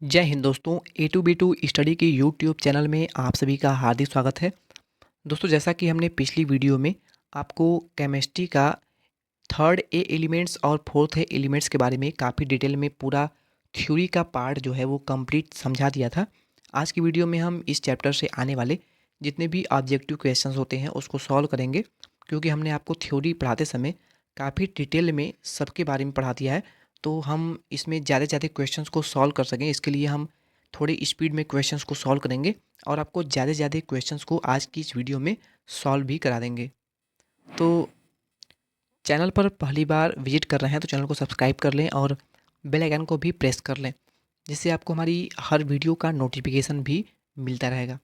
जय हिंद दोस्तों। ए to be to study के यूट्यूब चैनल में आप सभी का हार्दिक स्वागत है। दोस्तों, जैसा कि हमने पिछली वीडियो में आपको केमिस्ट्री का थर्ड ए एलिमेंट्स और फोर्थ ए एलिमेंट्स के बारे में काफ़ी डिटेल में पूरा थ्योरी का पार्ट जो है वो कंप्लीट समझा दिया था। आज की वीडियो में हम इस चैप्टर से आने वाले जितने भी ऑब्जेक्टिव क्वेश्चंस होते हैं उसको सॉल्व करेंगे, क्योंकि हमने आपको थ्योरी पढ़ाते समय काफ़ी डिटेल में सबके बारे में पढ़ा दिया है। तो हम इसमें ज़्यादा से ज़्यादा क्वेश्चंस को सॉल्व कर सकें, इसके लिए हम थोड़ी स्पीड में क्वेश्चंस को सॉल्व करेंगे और आपको ज़्यादा से ज़्यादा क्वेश्चंस को आज की इस वीडियो में सॉल्व भी करा देंगे। तो चैनल पर पहली बार विजिट कर रहे हैं तो चैनल को सब्सक्राइब कर लें और बेल आइकन को भी प्रेस कर लें, जिससे आपको हमारी हर वीडियो का नोटिफिकेशन भी मिलता रहेगा।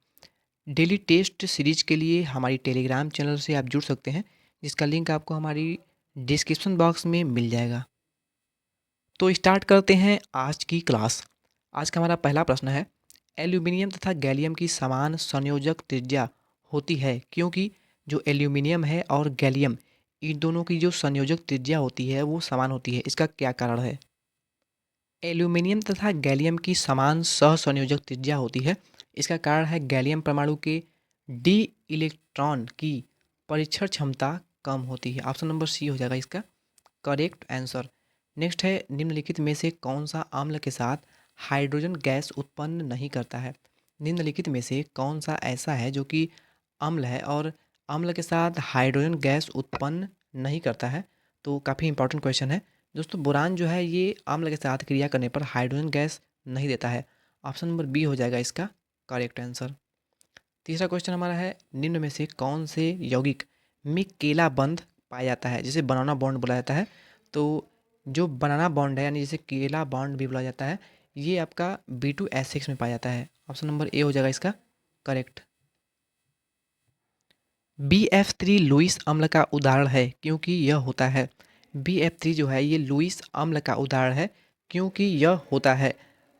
डेली टेस्ट सीरीज के लिए हमारी टेलीग्राम चैनल से आप जुड़ सकते हैं, जिसका लिंक आपको हमारी डिस्क्रिप्शन बॉक्स में मिल जाएगा। तो स्टार्ट करते हैं आज की क्लास। आज का हमारा पहला प्रश्न है, एल्यूमिनियम तथा गैलियम की समान संयोजक त्रिज्या होती है क्योंकि जो एल्यूमिनियम है और गैलियम, इन दोनों की जो संयोजक त्रिज्या होती है वो समान होती है। इसका क्या कारण है? एल्यूमिनियम तथा गैलियम की समान सहसंयोजक त्रिज्या होती है। इसका कारण है गैलियम परमाणु के डी इलेक्ट्रॉन की परीक्षण क्षमता कम होती है। ऑप्शन नंबर सी हो जाएगा इसका करेक्ट आंसर। नेक्स्ट है, निम्नलिखित में से कौन सा अम्ल के साथ हाइड्रोजन गैस उत्पन्न नहीं करता है? निम्नलिखित में से कौन सा ऐसा है जो कि अम्ल है और अम्ल के साथ हाइड्रोजन गैस उत्पन्न नहीं करता है? तो काफ़ी इंपॉर्टेंट क्वेश्चन है दोस्तों। बोरान जो है ये अम्ल के साथ क्रिया करने पर हाइड्रोजन गैस नहीं देता है। ऑप्शन नंबर बी हो जाएगा इसका करेक्ट आंसर। तीसरा क्वेश्चन हमारा है, निम्न में से कौन से यौगिक में केला बंध पाया जाता है, जिसे बनाना बॉन्ड बोला जाता है? तो जो बनाना बॉन्ड है यानी जिसे केला बॉन्ड भी बोला जाता है, ये आपका B2S6 में पाया जाता है। ऑप्शन नंबर ए हो जाएगा इसका करेक्ट। BF3 लुईस अम्ल का उदाहरण है क्योंकि यह होता है। BF3 जो है ये लुईस अम्ल का उदाहरण है क्योंकि यह होता है।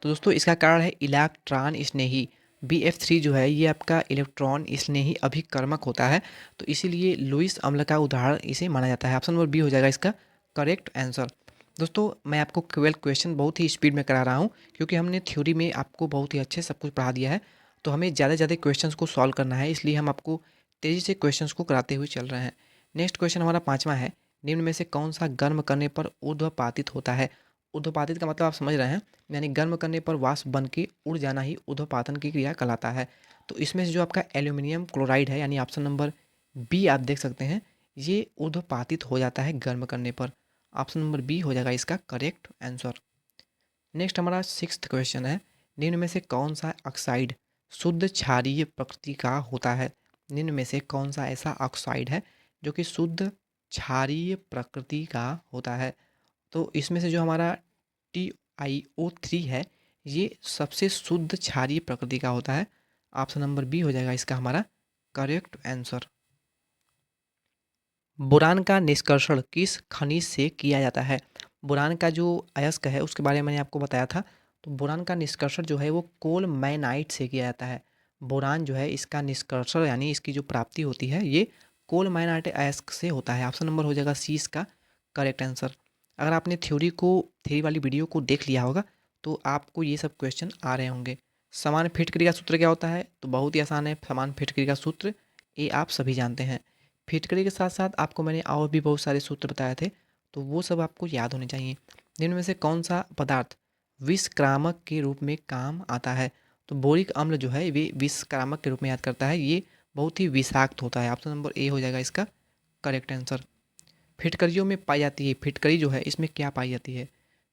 तो दोस्तों इसका कारण है इलेक्ट्रॉन स्नेही। BF3 जो है ये आपका इलेक्ट्रॉन स्नेही अभिकर्मक होता है, तो इसीलिए लुईस अम्ल का उदाहरण इसे माना जाता है। ऑप्शन नंबर बी हो जाएगा इसका करेक्ट आंसर। दोस्तों, मैं आपको केवल क्वेश्चन बहुत ही स्पीड में करा रहा हूँ, क्योंकि हमने थ्योरी में आपको बहुत ही अच्छे सब कुछ पढ़ा दिया है। तो हमें ज़्यादा से ज़्यादा क्वेश्चंस को सॉल्व करना है, इसलिए हम आपको तेज़ी से क्वेश्चंस को कराते हुए चल रहे हैं। नेक्स्ट क्वेश्चन हमारा पांचवा है, निम्न में से कौन सा गर्म करने पर ऊर्ध्वपातित होता है? ऊर्ध्वपातित का मतलब आप समझ रहे हैं, यानी गर्म करने पर वाष्प बन के उड़ जाना ही ऊर्ध्वपातन की क्रिया कहलाता है। तो इसमें से जो आपका एल्यूमिनियम क्लोराइड है यानी ऑप्शन नंबर बी आप देख सकते हैं, ये ऊर्ध्वपातित हो जाता है गर्म करने पर। ऑप्शन नंबर बी हो जाएगा इसका करेक्ट आंसर। नेक्स्ट हमारा सिक्स्थ क्वेश्चन है, निम्न में से कौन सा ऑक्साइड शुद्ध क्षारीय प्रकृति का होता है? निम्न में से कौन सा ऐसा ऑक्साइड है जो कि शुद्ध क्षारीय प्रकृति का होता है? तो इसमें से जो हमारा TiO3 है, ये सबसे शुद्ध क्षारीय प्रकृति का होता है। ऑप्शन नंबर बी हो जाएगा इसका हमारा करेक्ट आंसर। बोरान का निष्कर्षण किस खनिज से किया जाता है? बोरान का जो अयस्क है उसके बारे में मैंने आपको बताया था। तो बोरान का निष्कर्षण जो है वो कोल मैनाइट से किया जाता है। बोरान जो है इसका निष्कर्षण यानी इसकी जो प्राप्ति होती है ये कोल मैनाइट अयस्क से होता है। ऑप्शन नंबर हो जाएगा सी इसका करेक्ट आंसर। अगर आपने थ्योरी वाली वीडियो को देख लिया होगा तो आपको ये सब क्वेश्चन आ रहे होंगे। समान फिटकरी का सूत्र क्या होता है? तो बहुत ही आसान है, समान फिटकरी का सूत्र ये आप सभी जानते हैं। फिटकरी के साथ साथ आपको मैंने और भी बहुत सारे सूत्र बताए थे, तो वो सब आपको याद होने चाहिए। जिनमें से कौन सा पदार्थ विषक्रामक के रूप में काम आता है? तो बोरिक अम्ल जो है वे विषक्रामक के रूप में याद करता है, ये बहुत ही विषाक्त होता है। ऑप्शन नंबर ए हो जाएगा इसका करेक्ट आंसर। फिटकरियों में पाई जाती है, फिटकरी जो है इसमें क्या पाई जाती है?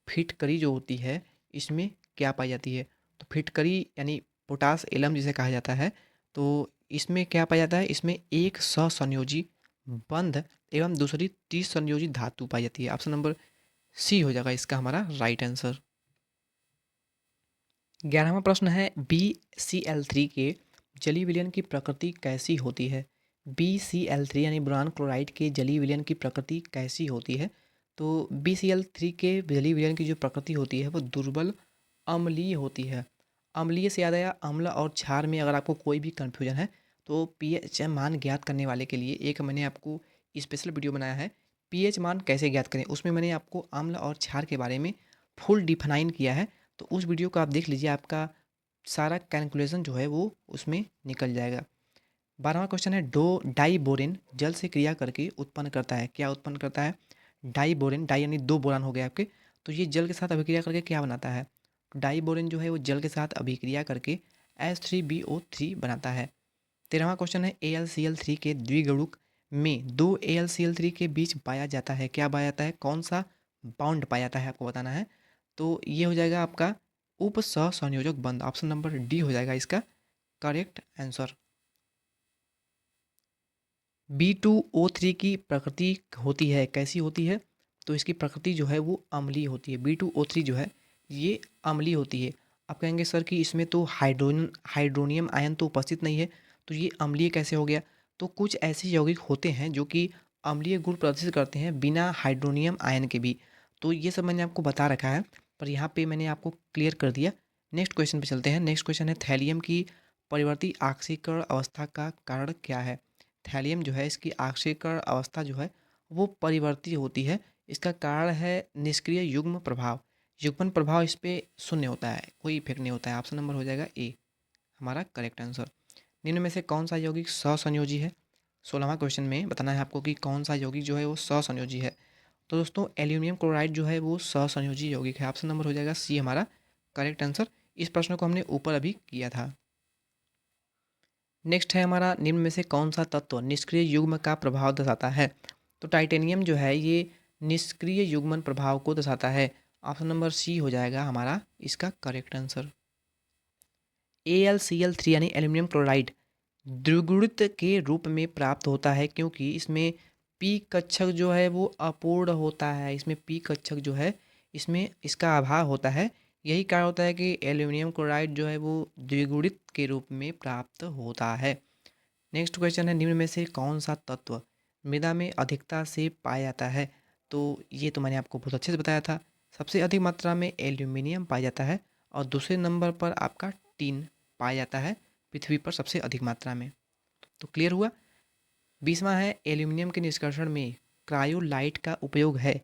फिटकरी जो होती है इसमें क्या पाई जाती है? तो फिटकरी यानी पोटास एलम जिसे कहा जाता है, तो इसमें क्या पाया जाता है? इसमें एक सहसंयोजी बंध एवं दूसरी त्रिसंयोजी धातु पाई जाती है। ऑप्शन नंबर सी हो जाएगा इसका हमारा राइट आंसर। 11वां प्रश्न है, BCl3 के जलीय विलयन की प्रकृति कैसी होती है? BCl3 यानी बोरान क्लोराइड के जलीय विलयन की प्रकृति कैसी होती है? तो BCl3 के जलीय विलयन की जो प्रकृति होती है वो दुर्बल अम्लीय होती है। अम्लीय से याद आया, अम्ल और क्षार में अगर आपको कोई भी कन्फ्यूजन है तो पीएच मान ज्ञात करने वाले के लिए एक मैंने आपको स्पेशल वीडियो बनाया है, पीएच मान कैसे ज्ञात करें। उसमें मैंने आपको अम्ल और क्षार के बारे में फुल डिफाइन किया है, तो उस वीडियो को आप देख लीजिए, आपका सारा कैलकुलेशन जो है वो उसमें निकल जाएगा। 12वां क्वेश्चन है, डाइबोरेन जल से क्रिया करके उत्पन्न करता है। क्या उत्पन्न करता है? डाइबोरेन, डाई यानी 2 बोरान हो गए आपके, तो ये जल के साथ अभिक्रिया करके क्या बनाता है? डाइबोरेन जो है वो जल के साथ अभिक्रिया करके H3BO3 बनाता है। 13वां क्वेश्चन है, AlCl3 के द्विगुणक में 2 AlCl3 के बीच पाया जाता है। क्या पाया जाता है? कौन सा बॉन्ड पाया जाता है आपको बताना है। तो ये हो जाएगा आपका उप सहसंयोजक बंध। ऑप्शन नंबर डी हो जाएगा इसका करेक्ट आंसर। B2O3 की प्रकृति होती है, कैसी होती है? तो इसकी प्रकृति जो है वो अम्लीय होती है। B2O3 जो है ये अम्लीय होती है। आप कहेंगे सर कि इसमें तो हाइड्रोनियम आयन तो उपस्थित नहीं है, तो ये अम्लीय कैसे हो गया? तो कुछ ऐसे यौगिक होते हैं जो कि अम्लीय गुण प्रदर्शित करते हैं बिना हाइड्रोनियम आयन के भी। तो ये सब मैंने आपको बता रखा है, पर यहाँ पे मैंने आपको क्लियर कर दिया। नेक्स्ट क्वेश्चन पे चलते हैं। नेक्स्ट क्वेश्चन है, थैलियम की परिवर्ती ऑक्सीकरण अवस्था का कारण क्या है? थैलियम जो है इसकी ऑक्सीकरण अवस्था जो है वो परिवर्ती होती है। इसका कारण है निष्क्रिय युग्म प्रभाव। युग्मन प्रभाव इस पे शून्य होता है, कोई इफेक्ट नहीं होता है। ऑप्शन नंबर हो जाएगा ए हमारा करेक्ट आंसर। निम्न में से कौन सा यौगिक सहसंयोजी है? 16वां क्वेश्चन में बताना है आपको कि कौन सा यौगिक जो है वो सहसंयोजी है। तो दोस्तों एल्यूमिनियम क्लोराइड जो है वो सहसंयोजी यौगिक है। ऑप्शन नंबर हो जाएगा सी हमारा करेक्ट आंसर। इस प्रश्न को हमने ऊपर अभी किया था। नेक्स्ट है हमारा, निम्न में से कौन सा तत्व निष्क्रिय युग्म का प्रभाव दर्शाता है? तो टाइटेनियम जो है ये निष्क्रिय युग्मन प्रभाव को दर्शाता है। ऑप्शन नंबर सी हो जाएगा हमारा इसका करेक्ट आंसर। AlCl3 यानी एल्यूमिनियम क्लोराइड द्विगुणित के रूप में प्राप्त होता है, क्योंकि इसमें पी कक्षक जो है वो अपूर्ण होता है। इसमें पी कक्षक जो है इसमें इसका अभाव होता है। यही कारण होता है कि एल्यूमिनियम क्लोराइड जो है वो द्विगुणित के रूप में प्राप्त होता है। नेक्स्ट क्वेश्चन है, निम्न में से कौन सा तत्व मृदा में अधिकता से पाया जाता है? तो ये तो मैंने आपको बहुत अच्छे से बताया था। सबसे अधिक मात्रा में एल्यूमिनियम पाया जाता है और दूसरे नंबर पर आपका टिन पाया जाता है पृथ्वी पर सबसे अधिक मात्रा में। तो क्लियर हुआ। 20वां है, एल्यूमिनियम के निष्कर्षण में क्रायोलाइट का उपयोग है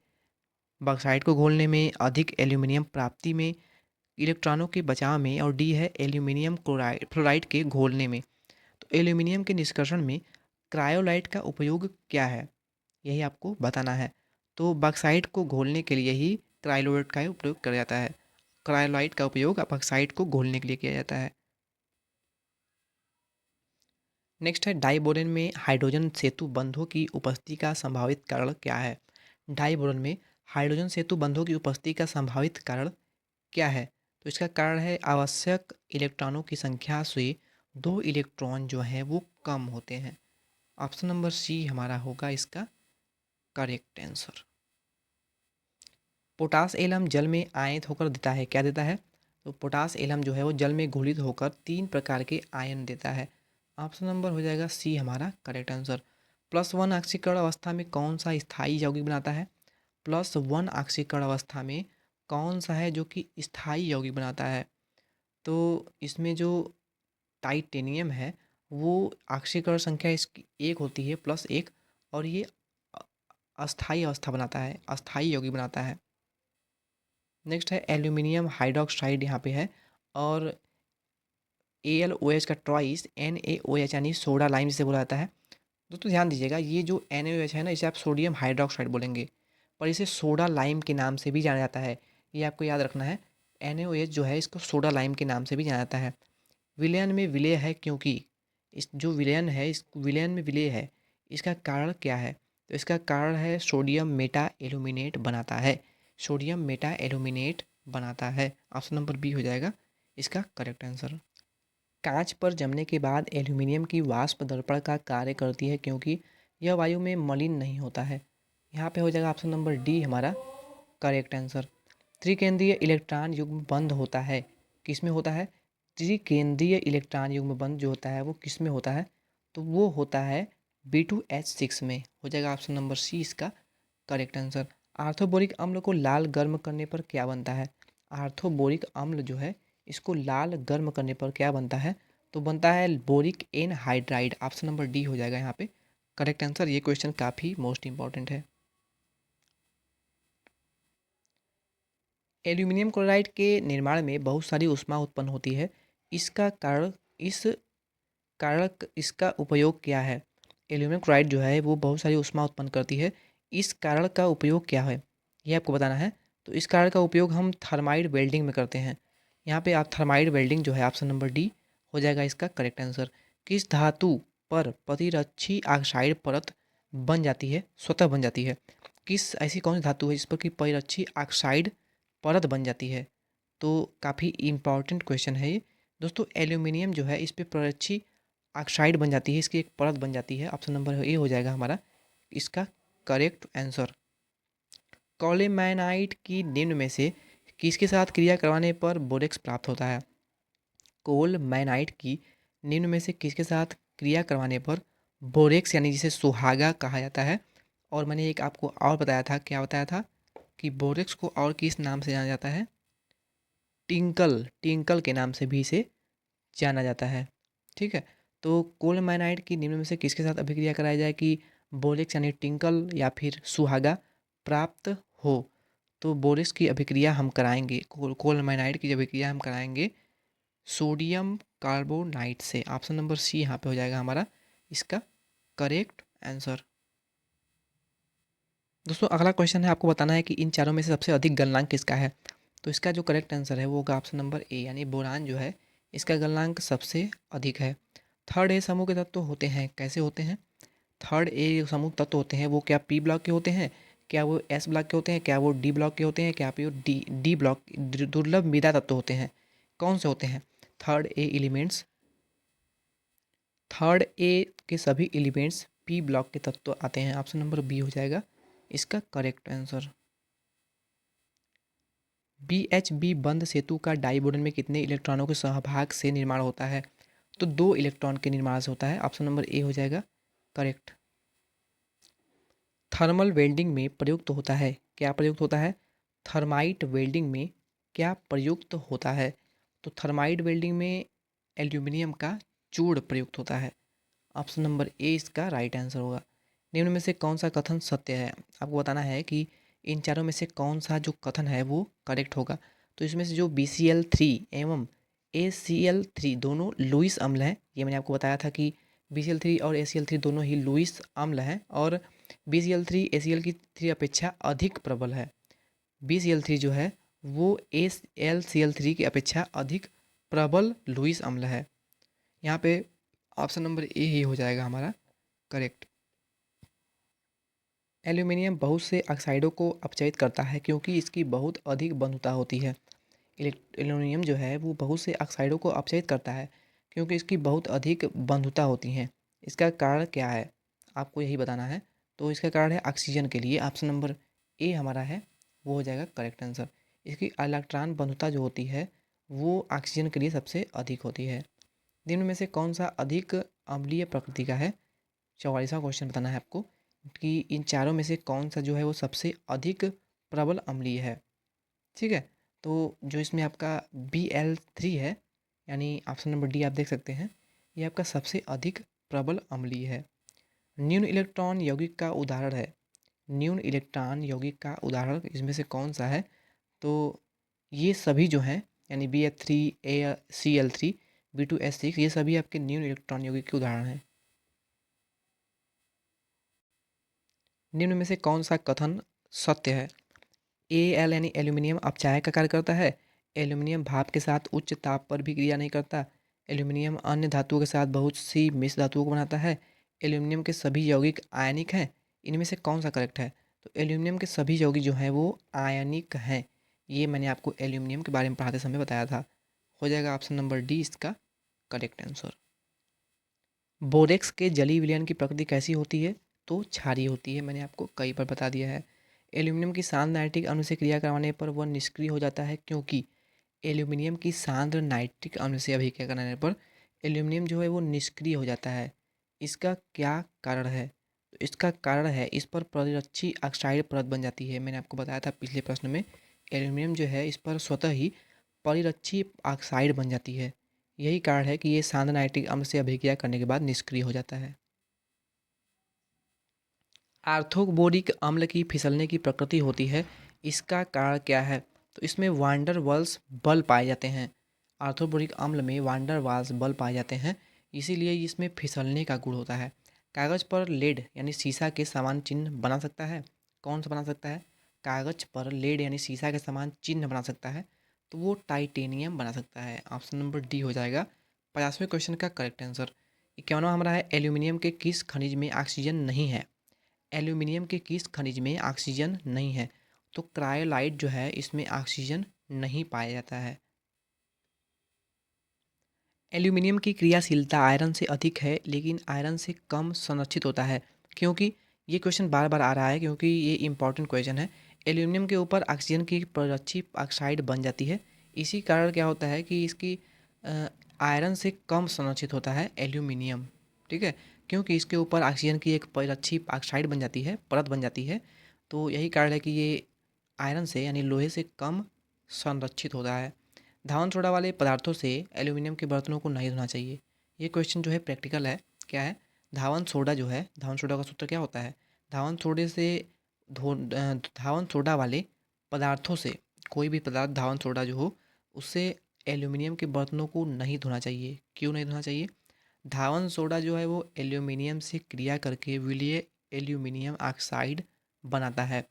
बॉक्साइट को घोलने में, अधिक एल्यूमिनियम प्राप्ति में, इलेक्ट्रॉनों के बचाव में, और डी है एल्यूमिनियम क्लोराइड फ्लोराइड के घोलने में। तो एल्यूमिनियम के निष्कर्षण में क्रायोलाइट का उपयोग क्या है, यही आपको बताना है। तो बॉक्साइट को घोलने के लिए ही क्रायोलाइट का उपयोग किया जाता है। क्रायोलाइट का उपयोग बॉक्साइट को घोलने के लिए किया जाता है। नेक्स्ट है, डाइबोरेन में हाइड्रोजन सेतु बंधों की उपस्थिति का संभावित कारण क्या है? डाइबोरेन में हाइड्रोजन सेतु बंधों की उपस्थिति का संभावित कारण क्या है? तो इसका कारण है आवश्यक इलेक्ट्रॉनों की संख्या से 2 इलेक्ट्रॉन जो हैं वो कम होते हैं। ऑप्शन नंबर सी हमारा होगा इसका करेक्ट आंसर। पोटास एलम जल में आयनित होकर देता है, क्या देता है? तो पोटास एलम जो है वो जल में घुलित होकर 3 प्रकार के आयन देता है। ऑप्शन नंबर हो जाएगा सी हमारा करेक्ट आंसर। +1 ऑक्सीकरण अवस्था में कौन सा स्थायी यौगिक बनाता है? +1 ऑक्सीकरण अवस्था में कौन सा है जो कि स्थायी यौगिक बनाता है? तो इसमें जो टाइटेनियम है वो ऑक्सीकरण संख्या इसकी 1 होती है, +1, और ये अ अस्थायी अवस्था बनाता है, अस्थायी यौगिक बनाता है। नेक्स्ट है एल्यूमिनियम हाइड्रॉक्साइड यहाँ पे है, और AlOH का ट्वाइस NaOH यानी सोडा लाइम जिसे बोला जाता है। दोस्तों ध्यान दीजिएगा, ये जो NaOH है ना इसे आप सोडियम हाइड्रॉक्साइड बोलेंगे, पर इसे सोडा लाइम के नाम से भी जाना जाता है। ये आपको याद रखना है। NaOH जो है इसको सोडा लाइम के नाम से भी जाना जाता है। विलयन में विलय है क्योंकि इस जो विलयन है, इस विलयन में विलय है, इसका कारण क्या है? तो इसका कारण है सोडियम मेटा एल्यूमिनेट बनाता है। सोडियम मेटा एल्यूमिनेट बनाता है। ऑप्शन नंबर बी हो जाएगा इसका करेक्ट आंसर। कांच पर जमने के बाद एल्यूमिनियम की वाष्प दर्पण का कार्य करती है, क्योंकि यह वायु में मलिन नहीं होता है। यहाँ पे हो जाएगा ऑप्शन नंबर डी हमारा करेक्ट आंसर। त्रिकेंद्रीय इलेक्ट्रॉन युग्म बंध होता है, किस में होता है? त्रिकेंद्रीय इलेक्ट्रॉन युग्म बंध जो होता है वो किस में होता है? तो वो होता है B2H6 में। हो जाएगा ऑप्शन नंबर सी इसका करेक्ट आंसर। आर्थोबोरिक अम्ल को लाल गर्म करने पर क्या बनता है? आर्थोबोरिक अम्ल जो है इसको लाल गर्म करने पर क्या बनता है? तो बनता है बोरिक एन हाइड्राइड। ऑप्शन नंबर डी हो जाएगा यहाँ पे करेक्ट आंसर। ये क्वेश्चन काफ़ी मोस्ट इंपॉर्टेंट है। एल्यूमिनियम क्लोराइड के निर्माण में बहुत सारी ऊष्मा उत्पन्न होती है। इसका कारण इस इसका उपयोग क्या है? एल्यूमिनियम क्लोराइड जो है वो बहुत सारी ऊष्मा उत्पन्न करती है। इस कारण का उपयोग क्या है? ये आपको बताना है। तो इस कारण का उपयोग हम थर्माइड वेल्डिंग में करते हैं। यहाँ पे आप थर्माइड वेल्डिंग जो है ऑप्शन नंबर डी हो जाएगा इसका करेक्ट आंसर। किस धातु पर प्रतिरक्षी ऑक्साइड परत बन जाती है, स्वतः बन जाती है? किस ऐसी कौन सी धातु है जिस पर कि प्रतिरक्षी ऑक्साइड परत बन जाती है? तो काफ़ी इम्पॉर्टेंट क्वेश्चन है ये। दोस्तों एल्यूमिनियम जो है इस पे प्रतिरक्षी ऑक्साइड बन जाती है, इसकी एक परत बन जाती है। ऑप्शन नंबर ए हो जाएगा हमारा इसका करेक्ट आंसर। कॉलेमैनाइट की निम्न में से किसके साथ क्रिया करवाने पर बोरेक्स प्राप्त होता है? कोलमैनाइट की निम्न में से किसके साथ क्रिया करवाने पर बोरेक्स यानी जिसे सुहागा कहा जाता है? और मैंने एक आपको और बताया था, क्या बताया था कि बोरेक्स को और किस नाम से जाना जाता है? टिंकल, टिंकल के नाम से भी इसे जाना जाता है। ठीक है, तो कोलमैनाइट की निम्न में से किसके साथ अभिक्रिया कराई जाए कि बोरेक्स यानी टिंकल या फिर सुहागा प्राप्त हो? तो बोरेक्स की अभिक्रिया हम कराएंगे, कोलमैनाइट की अभिक्रिया हम कराएंगे सोडियम कार्बोनाइट से। ऑप्शन नंबर सी यहाँ पे हो जाएगा हमारा इसका करेक्ट आंसर। दोस्तों अगला क्वेश्चन है, आपको बताना है कि इन चारों में से सबसे अधिक गलनांक किसका है? तो इसका जो करेक्ट आंसर है वो होगा ऑप्शन नंबर ए, यानी बोरान जो है इसका गलनांक सबसे अधिक है। थर्ड ए समूह के तत्व होते हैं, कैसे होते हैं? थर्ड ए समूह तत्व होते हैं वो क्या पी ब्लॉक के होते हैं, क्या वो एस ब्लॉक के होते हैं, क्या वो डी ब्लॉक के होते हैं, क्या वो डी ब्लॉक दुर्लभ मृदा तत्व होते हैं? कौन से होते हैं third A elements? Third A के सभी एलिमेंट्स पी ब्लॉक के तत्व आते हैं। ऑप्शन नंबर बी हो जाएगा इसका करेक्ट आंसर। BHB बंद सेतु का डाइबोडन में कितने इलेक्ट्रॉनों के सहभाग से निर्माण होता है? तो 2 इलेक्ट्रॉन के निर्माण से होता है। ऑप्शन नंबर ए हो जाएगा करेक्ट। थर्मल वेल्डिंग में प्रयुक्त होता है, क्या प्रयुक्त होता है? थर्माइट वेल्डिंग में क्या प्रयुक्त होता है? तो थर्माइट वेल्डिंग में एल्यूमिनियम का चूड़ प्रयुक्त होता है। ऑप्शन नंबर ए इसका राइट आंसर होगा। निम्न में से कौन सा कथन सत्य है? आपको बताना है कि इन चारों में से कौन सा जो कथन है वो करेक्ट होगा। तो इसमें से जो BCl3 एवं ACl3 दोनों लुईस अम्ल हैं, ये मैंने आपको बताया था कि BCl3 और ACl3 दोनों ही लुईस अम्ल हैं और BCl3 ACl3 अपेक्षा अधिक प्रबल है। BCl3 जो है वो ACl3 की अपेक्षा अधिक प्रबल लुईस अम्ल है। यहाँ पे ऑप्शन नंबर ए ही हो जाएगा हमारा करेक्ट। एल्यूमिनियम बहुत से ऑक्साइडों को अपचयित करता है क्योंकि इसकी बहुत अधिक बंधुता होती है। एल्यूमिनियम जो है वो बहुत से ऑक्साइडों को अपचयित करता है क्योंकि इसकी बहुत अधिक बंधुता होती है। इसका कारण क्या है? आपको यही बताना है। तो इसका कारण है ऑक्सीजन के लिए। ऑप्शन नंबर ए हमारा है वो हो जाएगा करेक्ट आंसर। इसकी इलेक्ट्रॉन बंधुता जो होती है वो ऑक्सीजन के लिए सबसे अधिक होती है। निम्न में से कौन सा अधिक अम्लीय प्रकृति का है? 44वां क्वेश्चन बताना है आपको कि इन चारों में से कौन सा जो है वो सबसे अधिक प्रबल अम्लीय है। ठीक है, तो जो इसमें आपका BL3 है यानी ऑप्शन नंबर डी आप देख सकते हैं, ये आपका सबसे अधिक प्रबल अम्लीय है। न्यून इलेक्ट्रॉन यौगिक का उदाहरण है, न्यून इलेक्ट्रॉन यौगिक का उदाहरण इसमें से कौन सा है? तो ये सभी जो हैं यानी BF3 ACl3 B2S6 ये सभी आपके न्यून इलेक्ट्रॉन यौगिक के उदाहरण हैं। निम्न में से कौन सा कथन सत्य है? Al यानी एल्यूमिनियम अपचायक का कार्य करता है। एल्यूमिनियम भाप के साथ उच्च ताप पर भी क्रिया नहीं करता। एल्यूमिनियम अन्य धातुओं के साथ बहुत सी मिश्र धातुओं को बनाता है। एल्यूमिनियम के सभी यौगिक आयनिक हैं। इनमें से कौन सा करेक्ट है? तो एल्यूमिनियम के सभी यौगिक जो हैं वो आयनिक हैं। ये मैंने आपको एल्यूमिनियम के बारे में पढ़ाते समय बताया था। हो जाएगा ऑप्शन नंबर डी इसका करेक्ट आंसर। बोरेक्स के जलीय विलयन की प्रकृति कैसी होती है? तो क्षारीय होती है, मैंने आपको कई बार बता दिया है। एल्यूमिनियम की सांद्र नाइट्रिक अम्ल से क्रिया करवाने पर वह निष्क्रिय हो जाता है क्योंकि एल्यूमिनियम की सांद्र नाइट्रिक अम्ल से अभिक्रिया कराने पर एल्यूमिनियम जो है वो निष्क्रिय हो जाता है। इसका क्या कारण है? तो इसका कारण है इस पर प्रतिरक्षी ऑक्साइड परत बन जाती है। मैंने आपको बताया था पिछले प्रश्न में, एल्यूमिनियम जो है इस पर स्वतः ही परिरक्षी ऑक्साइड बन जाती है। यही कारण है कि ये सांद्र नाइट्रिक अम्ल से अभिक्रिया करने के बाद निष्क्रिय हो जाता है। आर्थोबोरिक अम्ल की फिसलने की प्रकृति होती है, इसका कारण क्या है? तो इसमें वांडर वाल्स बल पाए जाते हैं। आर्थ्रोबोरिक अम्ल में वांडर वाल्स बल पाए जाते हैं, इसीलिए इसमें फिसलने का गुण होता है। कागज़ पर लेड यानी सीसा के समान चिन्ह बना सकता है। कौन सा बना सकता है? कागज़ पर लेड यानी सीसा के समान चिन्ह बना सकता है, तो वो टाइटेनियम बना सकता है। ऑप्शन नंबर डी हो जाएगा 50वें क्वेश्चन का करेक्ट आंसर। 51वां हमारा है एल्यूमिनियम के किस खनिज में ऑक्सीजन नहीं है? एल्यूमिनियम के किस खनिज में ऑक्सीजन नहीं है? तो क्रायोलाइट जो है इसमें ऑक्सीजन नहीं पाया जाता है। एल्यूमिनियम की क्रियाशीलता आयरन से अधिक है लेकिन आयरन से कम संरक्षित होता है। क्योंकि ये क्वेश्चन बार बार आ रहा है, क्योंकि ये इंपॉर्टेंट क्वेश्चन है। एल्यूमिनियम के ऊपर ऑक्सीजन की परक्षी ऑक्साइड बन जाती है, इसी कारण क्या होता है कि इसकी अ, आयरन से कम संरक्षित होता है एल्यूमिनियम। ठीक है, क्योंकि इसके ऊपर ऑक्सीजन की एक परक्षी ऑक्साइड बन जाती है, परत बन जाती है, तो यही कारण है कि ये आयरन से यानी लोहे से कम संरक्षित होता है। धावन सोडा वाले पदार्थों से एल्यूमिनियम के बर्तनों को नहीं धोना चाहिए। ये क्वेश्चन जो है प्रैक्टिकल है। क्या है? धावन सोडा जो है, धावन सोडा का सूत्र क्या होता है? धावन सोडे से धावन सोडा वाले पदार्थों से, कोई भी पदार्थ धावन सोडा जो हो, उससे एल्यूमिनियम के बर्तनों को नहीं धोना चाहिए। क्यों नहीं धोना चाहिए? धावन सोडा जो है वो एल्यूमिनियम से क्रिया करके विलीय एल्यूमिनियम ऑक्साइड बनाता है।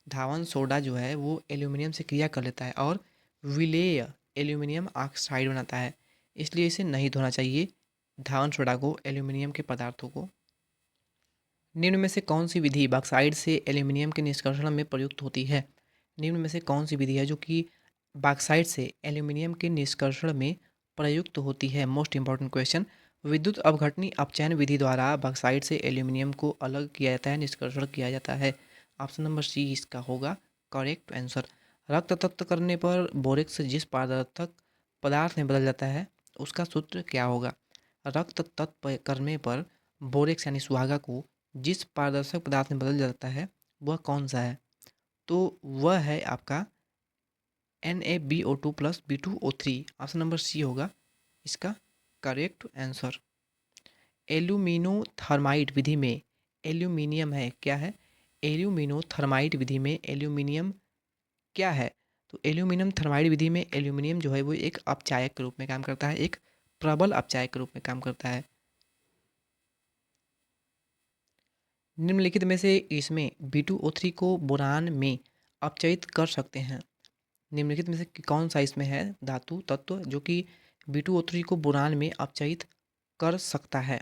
धावन सोडा जो है वो एल्यूमिनियम से क्रिया कर लेता है और विलेय एल्यूमिनियम ऑक्साइड बनाता है, इसलिए इसे नहीं धोना चाहिए धावन सोडा को, एल्यूमिनियम के पदार्थों को। निम्न में से कौन सी विधि बॉक्साइड से एल्यूमिनियम के निष्कर्षण में प्रयुक्त होती है? निम्न में से कौन सी विधि है जो कि बॉक्साइड से एल्यूमिनियम के निष्कर्षण में प्रयुक्त होती है? Most important question. विद्युत अपघटनी अपचयन विधि द्वारा बॉक्साइड से एल्यूमिनियम को अलग किया जाता है, निष्कर्षण किया जाता है। ऑप्शन नंबर सी इसका होगा करेक्ट आंसर। रक्त तत्व करने पर बोरेक्स जिस पारदर्शक पदार्थ में बदल जाता है उसका सूत्र क्या होगा? रक्त तत्व करने पर बोरेक्स यानी सुहागा को जिस पारदर्शक पदार्थ में बदल जाता है वह कौन सा है? तो वह है आपका Na BO2 + B2O3। Option number C होगा इसका करेक्ट आंसर। एल्यूमिनोथर्माइट विधि में एल्यूमिनियम है, क्या है? एल्यूमिनोथर्माइट विधि में एल्यूमिनियम क्या है? तो एल्यूमिनियम थर्माइड विधि में एल्यूमिनियम जो है वो एक अपचायक के रूप में काम करता है, एक प्रबल अपचायक के रूप में काम करता है। निम्नलिखित में से इसमें B2O3 को बोरान में अपचयित कर सकते हैं। निम्नलिखित में से कौन सा इसमें है धातु तत्व जो कि B2O3 को बोरान में अपचयित कर सकता है?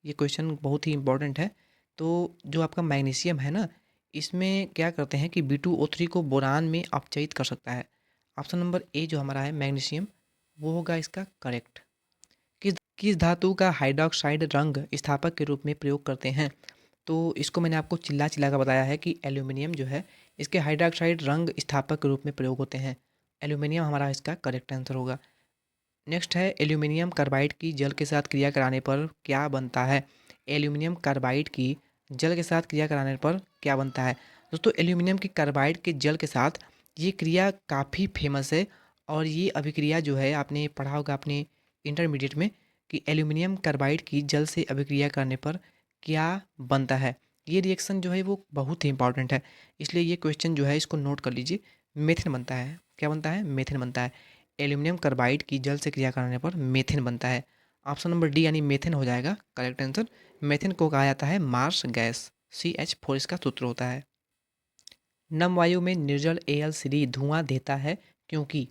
ये क्वेश्चन बहुत ही इंपॉर्टेंट है। तो जो आपका मैग्नीशियम है ना, इसमें क्या करते हैं कि B2O3 को बोरान में अपचयित कर सकता है। ऑप्शन नंबर ए जो हमारा है मैग्नीशियम, वो होगा इसका करेक्ट। किस धातु का हाइड्रोक्साइड रंग स्थापक के रूप में प्रयोग करते हैं? तो इसको मैंने आपको चिल्ला चिल्ला कर बताया है कि एल्यूमिनियम जो है इसके हाइड्रोक्साइड रंग स्थापक के रूप में प्रयोग होते हैं। एल्यूमिनियम हमारा इसका करेक्ट आंसर होगा। नेक्स्ट है एल्यूमिनियम कार्बाइड की जल के साथ क्रिया कराने पर क्या बनता है? एल्यूमिनियम कार्बाइड की जल के साथ क्रिया कराने पर क्या बनता है? दोस्तों एल्यूमिनियम की कार्बाइड के जल के साथ ये क्रिया काफ़ी फेमस है, और ये अभिक्रिया जो है आपने पढ़ा होगा अपने इंटरमीडिएट में कि एल्यूमिनियम कार्बाइड की जल से अभिक्रिया करने पर क्या बनता है। ये रिएक्शन जो है वो बहुत ही इंपॉर्टेंट है, इसलिए ये क्वेश्चन जो है इसको नोट कर लीजिए। मेथेन बनता है। क्या बनता है? मेथेन बनता है। एल्यूमिनियम कार्बाइड की जल से क्रिया कराने पर मेथेन बनता है। ऑप्शन नंबर डी यानी मेथेन हो जाएगा करेक्ट आंसर। मेथेन को कहा जाता है मार्स गैस, CH4 इसका सूत्र होता है। नम वायु में निर्जल AL3 धुआं देता है क्योंकि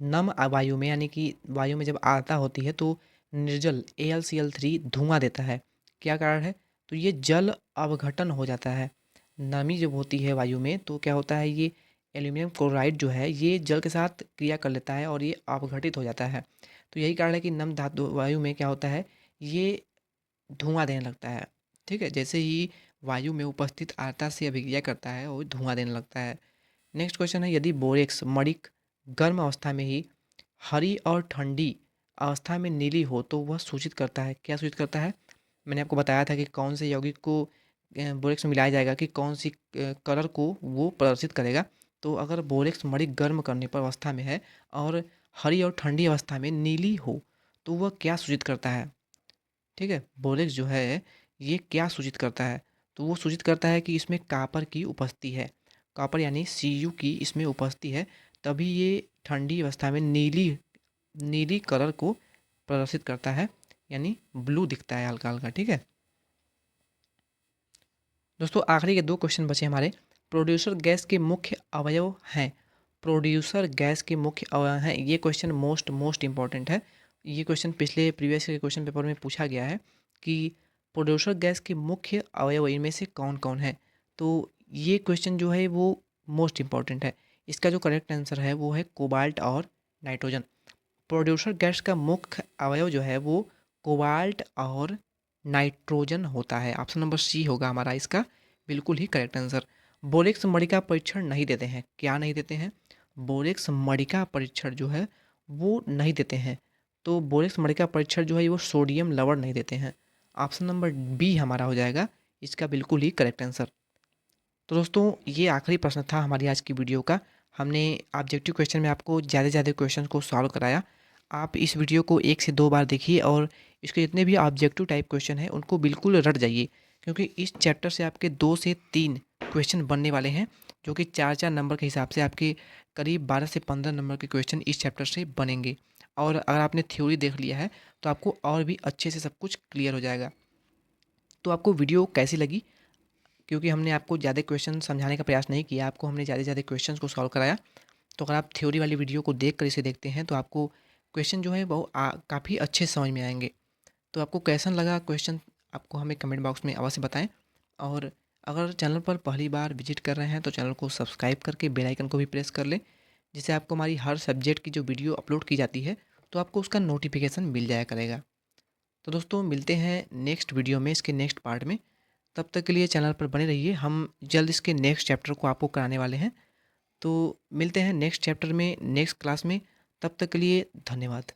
नम वायु में यानी कि वायु में जब आता होती है तो निर्जल AlCl3 धुआं देता है। क्या कारण है? तो ये जल अवघटन हो जाता है। नमी जब होती है वायु में तो क्या होता है, ये एल्यूमिनियम क्लोराइड जो है ये जल के साथ क्रिया कर लेता है और ये अवघटित हो जाता है। तो यही कारण है कि नम धातु वायु में क्या होता है, ये धुआं देने लगता है। ठीक है, जैसे ही वायु में उपस्थित आर्द्रता से अभिक्रिया करता है वो धुआं देने लगता है। नेक्स्ट क्वेश्चन है यदि बोरेक्स मणिक गर्म अवस्था में ही हरी और ठंडी अवस्था में नीली हो तो वह सूचित करता है, क्या सूचित करता है? मैंने आपको बताया था कि कौन से यौगिक को बोरेक्स में मिलाया जाएगा कि कौन सी कलर को वो प्रदर्शित करेगा। तो अगर बोरेक्स मणिक गर्म करने पर अवस्था में है और हरी और ठंडी अवस्था में नीली हो तो वह क्या सूचित करता है? ठीक है, बोरेक्स जो है ये क्या सूचित करता है? तो वो सूचित करता है कि इसमें कॉपर की उपस्थिति है। कॉपर यानी Cu की इसमें उपस्थिति है, तभी ये ठंडी अवस्था में नीली नीली कलर को प्रदर्शित करता है, यानी ब्लू दिखता है हल्का हल्का। ठीक है दोस्तों, आखिरी के 2 क्वेश्चन बचे हमारे। प्रोड्यूसर गैस के मुख्य अवयव हैं। प्रोड्यूसर गैस के मुख्य अवयव हैं, ये क्वेश्चन मोस्ट इम्पॉर्टेंट है। ये क्वेश्चन पिछले प्रीवियस के क्वेश्चन पेपर में पूछा गया है कि प्रोड्यूसर गैस के मुख्य अवयव इनमें से कौन कौन है। तो ये क्वेश्चन जो है वो मोस्ट इम्पॉर्टेंट है। इसका जो करेक्ट आंसर है वो है कोबाल्ट और नाइट्रोजन। प्रोड्यूसर गैस का मुख्य अवयव जो है वो कोबाल्ट और नाइट्रोजन होता है। ऑप्शन नंबर सी होगा हमारा इसका बिल्कुल ही करेक्ट आंसर। बोरेक्स मणि का परीक्षण नहीं देते हैं। क्या नहीं देते हैं? बोरेक्स मणि का परीक्षण जो है वो नहीं देते हैं। तो बोरेक्स मणि का परीक्षण जो है वो सोडियम लवण नहीं देते हैं। ऑप्शन नंबर बी हमारा हो जाएगा इसका बिल्कुल ही करेक्ट आंसर। तो दोस्तों, ये आखिरी प्रश्न था हमारी आज की वीडियो का। हमने ऑब्जेक्टिव क्वेश्चन में आपको ज़्यादा से ज़्यादा क्वेश्चन को सॉल्व कराया। आप इस वीडियो को 1 से 2 बार देखिए और इसके जितने भी ऑब्जेक्टिव टाइप क्वेश्चन हैं उनको बिल्कुल रट जाइए, क्योंकि इस चैप्टर से आपके 2 से 3 क्वेश्चन बनने वाले हैं, जो कि 4-4 नंबर के हिसाब से आपके करीब 12 से 15 नंबर के क्वेश्चन इस चैप्टर से बनेंगे। और अगर आपने थ्योरी देख लिया है तो आपको और भी अच्छे से सब कुछ क्लियर हो जाएगा। तो आपको वीडियो कैसी लगी? क्योंकि हमने आपको ज़्यादा क्वेश्चन समझाने का प्रयास नहीं किया, आपको हमने ज़्यादा से ज़्यादा क्वेश्चंस को सॉल्व कराया। तो अगर आप थ्योरी वाली वीडियो को देख कर इसे देखते हैं तो आपको क्वेश्चन जो है वो काफ़ी अच्छे से समझ में आएंगे। तो आपको कैसन लगा क्वेश्चन, आपको हमें कमेंट बॉक्स में अवश्य बताएं। और अगर चैनल पर पहली बार विजिट कर रहे हैं तो चैनल को सब्सक्राइब करके बेल आइकन को भी प्रेस कर लें, जिससे आपको हमारी हर सब्जेक्ट की जो वीडियो अपलोड की जाती है तो आपको उसका नोटिफिकेशन मिल जाया करेगा। तो दोस्तों, मिलते हैं नेक्स्ट वीडियो में इसके नेक्स्ट पार्ट में। तब तक के लिए चैनल पर बने रहिए, हम जल्द इसके नेक्स्ट चैप्टर को आपको कराने वाले हैं। तो मिलते हैं नेक्स्ट चैप्टर में नेक्स्ट क्लास में। तब तक के लिए धन्यवाद।